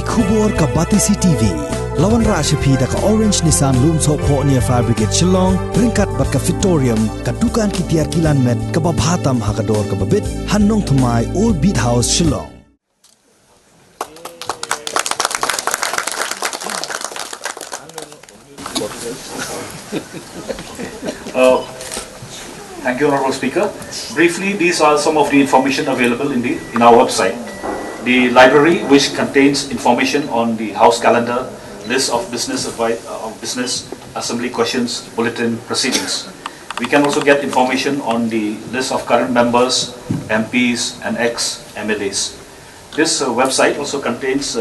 Kubor ka Batisi TV. Lawan Rashapi da ka Orange Nissan Loom So Po near Fire Brigade Shillong. Ringkat bat ka Victorium ka Dukan Kitiar Kilan Met ka Babhatam Hakador ka Babit. Hannong Thumai Old Beat House Shillong. Thank you, Honorable Speaker. Briefly, these are some of the information available in our website. The library, which contains information on the House calendar, list of business assembly questions, bulletin, proceedings. We can also get information on the list of current members, MPs, and ex-MLAs. This website also contains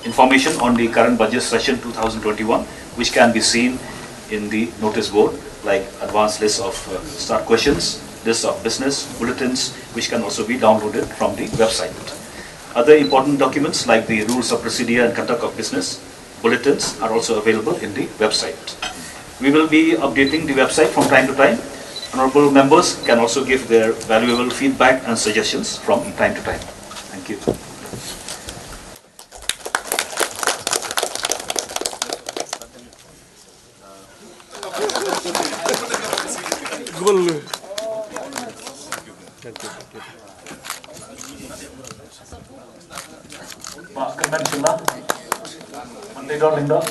information on the current budget session 2021, which can be seen in the notice board, like advanced list of start questions, list of business, bulletins, which can also be downloaded from the website. Other important documents like the rules of procedure and conduct of business, bulletins are also available in the website. We will be updating the website from time to time. Honorable members can also give their valuable feedback and suggestions from time to time. Thank you. Pak Kemen Sula, Menteri Lyngdoh.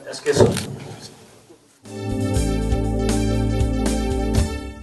SK